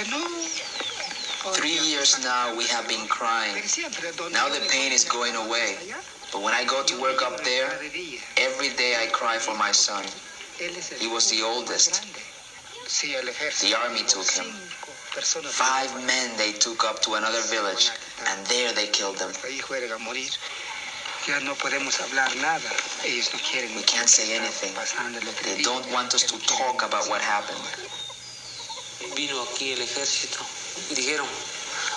3 years now we have been crying. Now the pain is going away. But when I go to work up there, every day I cry for my son. He was the oldest. The army took him. 5 men they took up to another village, and there they killed them. We can't say anything. They don't want us to talk about what happened. Vino aquí el ejército. Dijeron,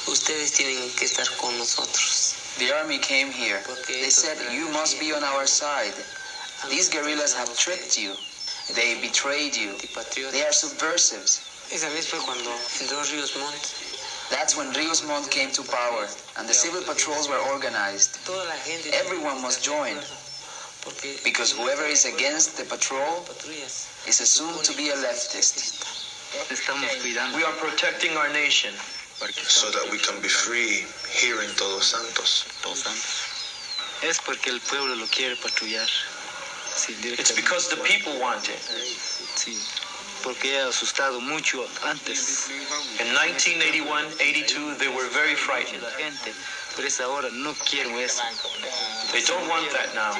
ustedes tienen que estar con nosotros. The army came here. They said, you must be on our side. These guerrillas have tricked you. They betrayed you. They are subversives. Esa vez fue cuando entró Ríos Montt. That's when Ríos Montt came to power, and the civil patrols were organized. Everyone must join, because whoever is against the patrol is assumed to be a leftist. We are protecting our nation, so that we can be free here in Todos Santos. Es porque el pueblo lo quiere patrullar. It's because the people want it. Sí, porque he asustado mucho antes. In 1981-82, they were very frightened. La gente, por esa hora no quiero eso. They don't want that now.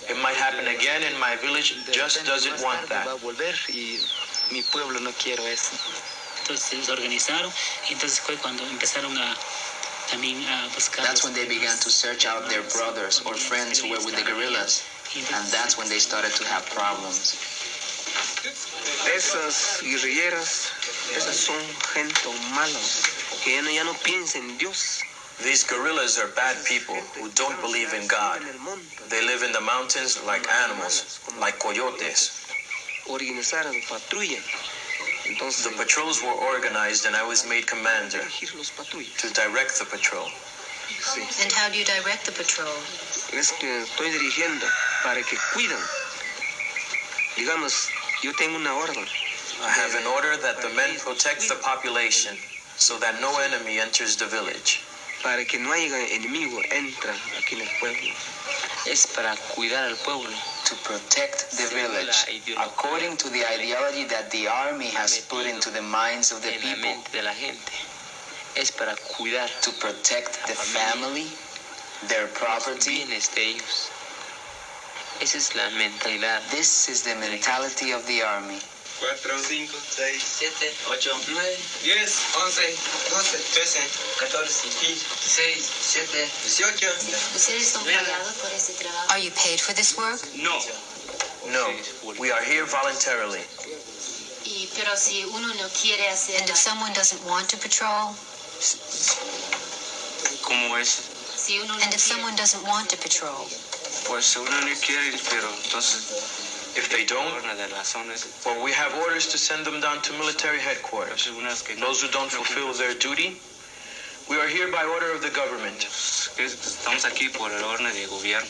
It might happen again, and my village just doesn't want that. Va a volver y mi pueblo no quiero eso. Entonces se organizaron y entonces fue cuando empezaron a también a buscar. That's when they began to search out their brothers or friends who were with the guerrillas, and that's when they started to have problems. Esas guerrilleras, esas son gente mala, que ya no piensa en Dios. These guerrillas are bad people who don't believe in God. They live in the mountains like animals, like coyotes. Organizaron patrulla. The patrols were organized and I was made commander to direct the patrol. And how do you direct the patrol? Es que estoy dirigiendo para que cuidan. Digamos, yo tengo una orden. I have an order that the men protect the population so that no enemy enters the village. Para que no haya enemigo entra aquí en el pueblo. Es para cuidar al pueblo. To protect the village, according to the ideology that the army has put into the minds of the people. Es para cuidar. To protect the family, their property. Esa es la mentalidad. This is the mentality of the army. 4, 5, 6, 7, 8, 9, 10, 11, 12, 13, 14, 15, 16, 17, 18. ¿Ustedes son pagados por ese trabajo? Are you paid for this work? No. No, we are here voluntarily. Pero si uno no quiere hacer. And if someone doesn't want to patrol? ¿Cómo es? And if someone doesn't want to patrol? Pues uno no quiere, pero entonces. If they don't, well, we have orders to send them down to military headquarters. Those who don't fulfill their duty, we are here by order of the government. Estamos aquí por el orden de gobierno.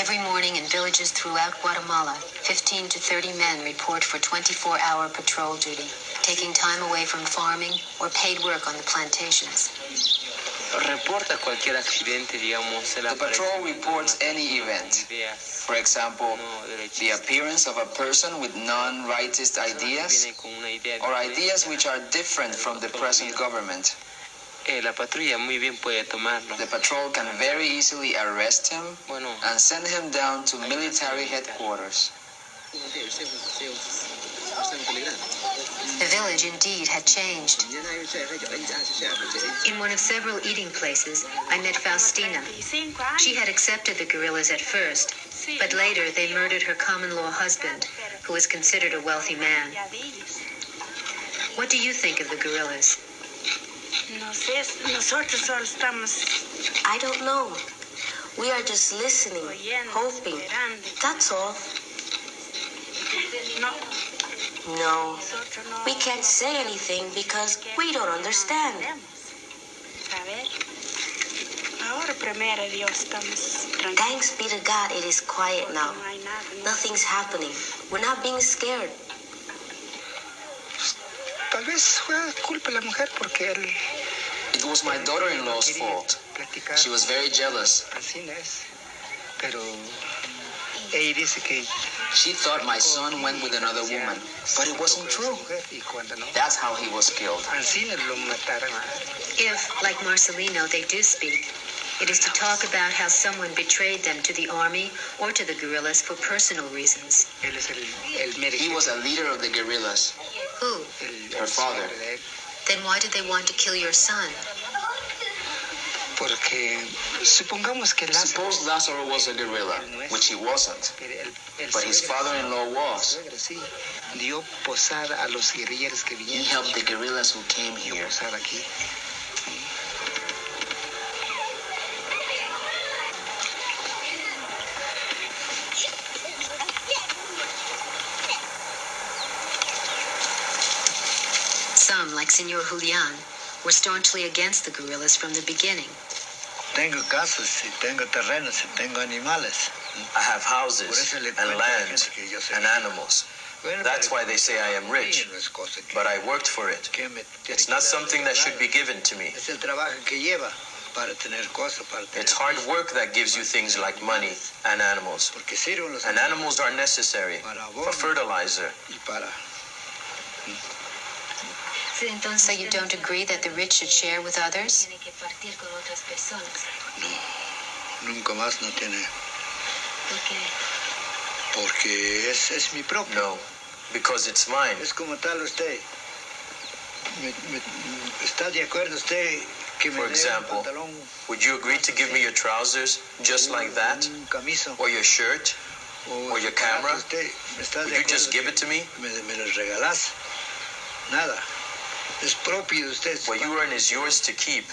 Every morning in villages throughout Guatemala, 15 to 30 men report for 24-hour patrol duty, taking time away from farming or paid work on the plantations. Reporta cualquier accidente, digamos. The patrol reports any event. For example, the appearance of a person with non-rightist ideas or ideas which are different from the present government. La patrulla muy bien puede tomarlo. The patrol can very easily arrest him and send him down to military headquarters. The village indeed had changed. In one of several eating places, I met Faustina. She had accepted the guerrillas at first, but later they murdered her common-law husband, who was considered a wealthy man. What do you think of the guerrillas? I don't know. We are just listening, hoping. That's all. No, we can't say anything because we don't understand. Thanks be to God, it is quiet now. Nothing's happening. We're not being scared. Tal vez fue culpa de la mujer porque él. It was my daughter-in-law's fault. She was very jealous. Así es. Pero She thought my son went with another woman, but it wasn't true. That's how he was killed. If, like Marcelino, they do speak, it is to talk about how someone betrayed them to the army or to the guerrillas for personal reasons. He was a leader of the guerrillas. Who? Her father. Then why did they want to kill your son? Suppose Lazaro was a guerrilla, which he wasn't, but his father-in-law was. He helped the guerrillas who came here. Some, like Senor Julian, were staunchly against the guerrillas from the beginning. Tengo casas, tengo terrenos, tengo animales. I have houses and land and animals. That's why they say I am rich, but I worked for it. It's not something that should be given to me. It's hard work that gives you things like money and animals. And animals are necessary for fertilizer. So you don't agree that the rich should share with others? Nunca más no tiene. Porque es mi propio. No, because it's mine. Es como tal usted. ¿Está de acuerdo usted que me For example, would you agree to give me your trousers just like that? Or your shirt? Or your camera? Would you just give it to me? Me los regalás. Nada. Es propio de usted. What you earn is yours to keep.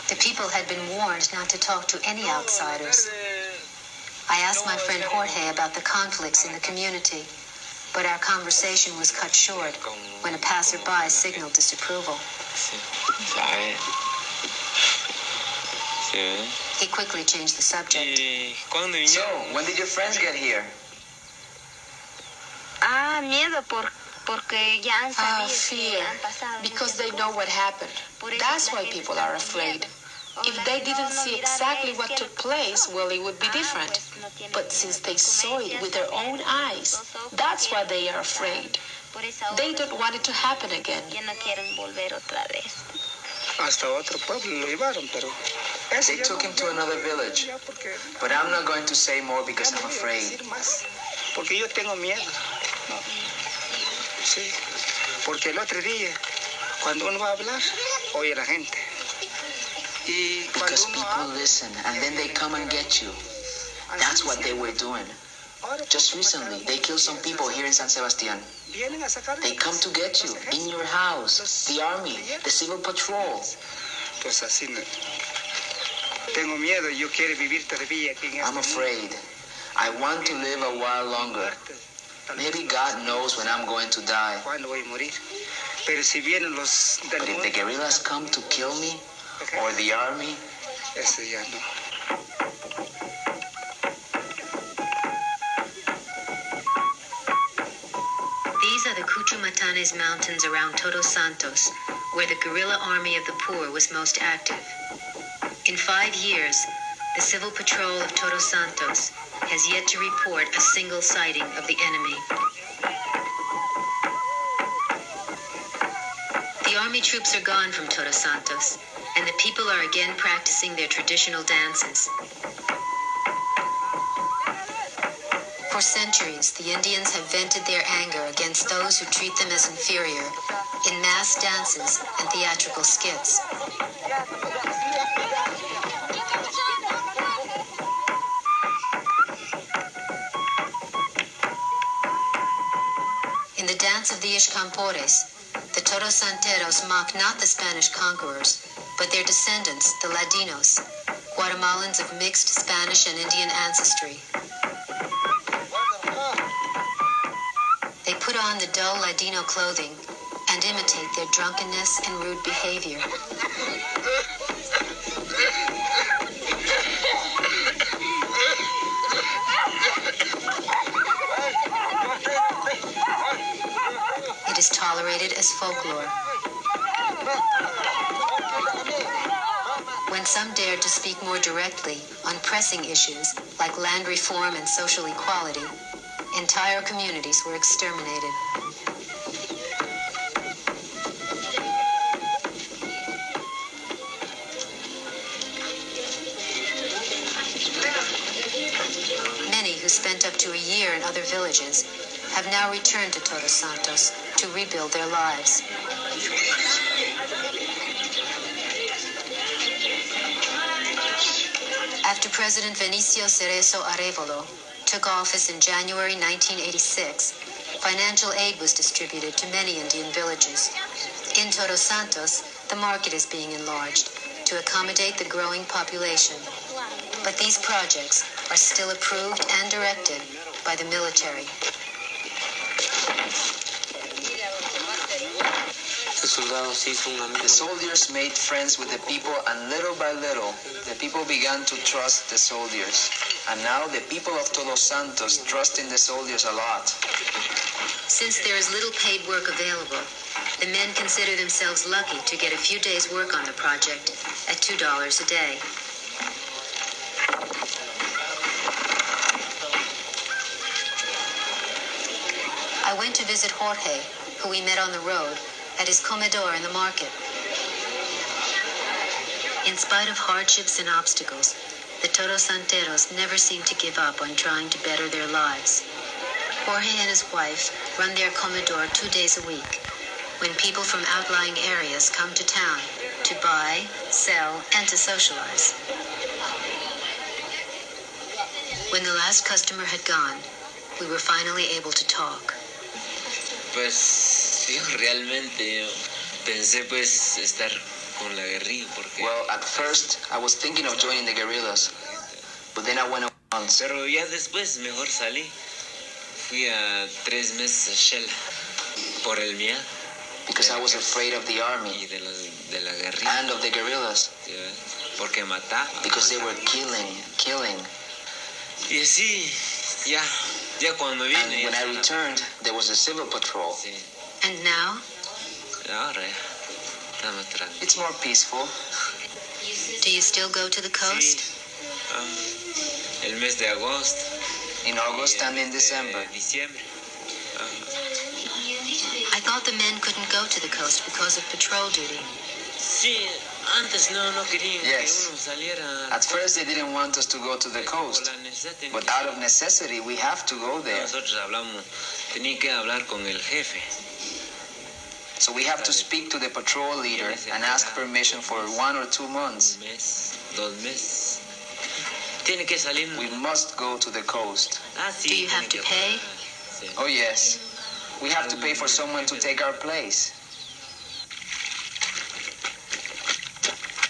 The people had been warned not to talk to any outsiders. I asked my friend Jorge about the conflicts in the community, but our conversation was cut short when a passerby signaled disapproval. He quickly changed the subject. So, when did your friends get here? Fear, because they know what happened. That's why people are afraid. If they didn't see exactly what took place, well, it would be different. But since they saw it with their own eyes, that's why they are afraid. They don't want it to happen again. They took him to another village, but I'm not going to say more because I'm afraid. Porque yo tengo miedo. Sí, porque el otro día, cuando uno va a hablar, oye la gente. Because people listen and then they come and get you. That's what they were doing. Just recently, they killed some people here in San Sebastián. They come to get you in your house, the army, the civil patrol. I'm afraid. I want to live a while longer. Maybe God knows when I'm going to die. But if the guerrillas come to kill me, or the army, These are the Cuchumatanes mountains around Todos Santos, where the guerrilla army of the poor was most active. In 5 years, the Civil Patrol of Todos Santos has yet to report a single sighting of the enemy. The army troops are gone from Todos Santos, and the people are again practicing their traditional dances. For centuries, the Indians have vented their anger against those who treat them as inferior in mass dances and theatrical skits. In the dance of the Ishcampores, the Todos Santeros mock not the Spanish conquerors, but their descendants, the Ladinos, Guatemalans of mixed Spanish and Indian ancestry. They put on the dull Ladino clothing and imitate their drunkenness and rude behavior. It is tolerated as folklore. When some dare dared to speak more directly on pressing issues like land reform and social equality, entire communities were exterminated. Many who spent up to a year in other villages have now returned to Todos Santos to rebuild their lives. After President Venicio Cerezo Arevalo took office in January 1986, financial aid was distributed to many Indian villages. In Todos Santos, the market is being enlarged to accommodate the growing population. But these projects are still approved and directed by the military. The soldiers made friends with the people, and little by little, the people began to trust the soldiers. And now the people of Todos Santos trust in the soldiers a lot. Since there is little paid work available, the men consider themselves lucky to get a few days' work on the project at $2 a day. I went to visit Jorge, who we met on the road, at his comedor in the market. In spite of hardships and obstacles, the Todos Santeros never seem to give up on trying to better their lives. Jorge and his wife run their comedor 2 days a week, when people from outlying areas come to town to buy, sell, and to socialize. When the last customer had gone, we were finally able to talk. Pues yo realmente pensé pues estar con la guerrilla porque... Well, at first, I was thinking of joining the guerrillas, but then I went on months. Pero ya después mejor salí. Fui a 3 meses a Shell por el miedo. Because I was afraid of the army Y de la guerrilla. and of the guerrillas. Sí, porque mataba. Because they were killing. Y así, ya cuando vine... And when I returned, there was a civil patrol. Sí, And now, ahora ya estamos tranquilos. It's more peaceful. do you still go to the coast? Sí, el mes de agosto. In August and in December. Diciembre. I thought the men couldn't go to the coast because of patrol duty. Sí, antes no querían Yes. que uno saliera. At first, they didn't want us to go to the coast, but out of necessity, we have to go there. Nosotros tenía que hablar con el jefe. So we have to speak to the patrol leader and ask permission for 1 or 2 months. Un mes, 2 meses. Tiene que salir. We must go to the coast. Sí, Do you have tiene to que pay? pagar. Sí. Oh yes, we have to pay for someone to take our place.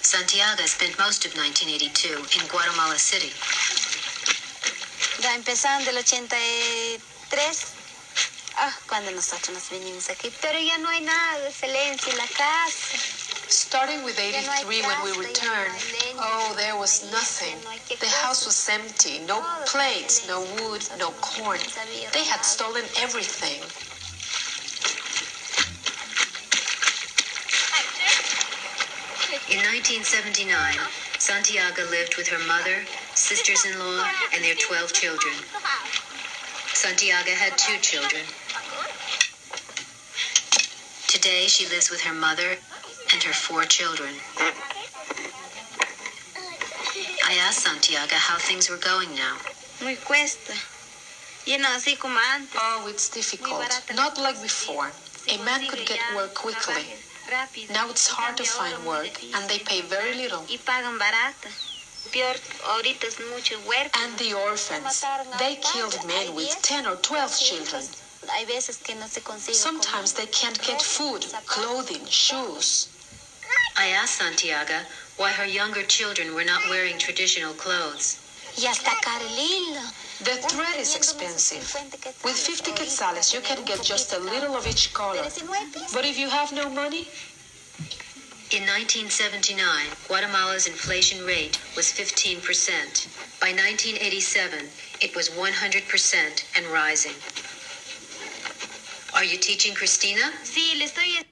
Santiago spent most of 1982 in Guatemala City. Ya empezando el 83, cuando nosotros nos vinimos aquí, pero ya no hay nada de excelencia en la casa. Starting with 83 when we returned, oh, there was nothing. The house was empty, no plates, no wood, no corn. They had stolen everything. In 1979, Santiago lived with her mother, sisters-in-law, and their 12 children. Santiago had 2 children. Today, she lives with her mother and her 4 children. I asked Santiago how things were going now. Muy cuesta. Y no así como antes. Oh, it's difficult. Not like before. A man could get work quickly. Now it's hard to find work, and they pay very little. Y pagan barata. Peor, ahorita es mucho huerco. And the orphans. They killed men with 10 or 12 children. Hay veces que no se consigue. Sometimes they can't get food, clothing, shoes. I asked Santiago why her younger children were not wearing traditional clothes. Y hasta Carlilo. The thread is expensive. With 50 quetzales, you can get just a little of each color. But if you have no money? In 1979, Guatemala's inflation rate was 15%. By 1987, it was 100% and rising. Are you teaching Christina? Sí, le estoy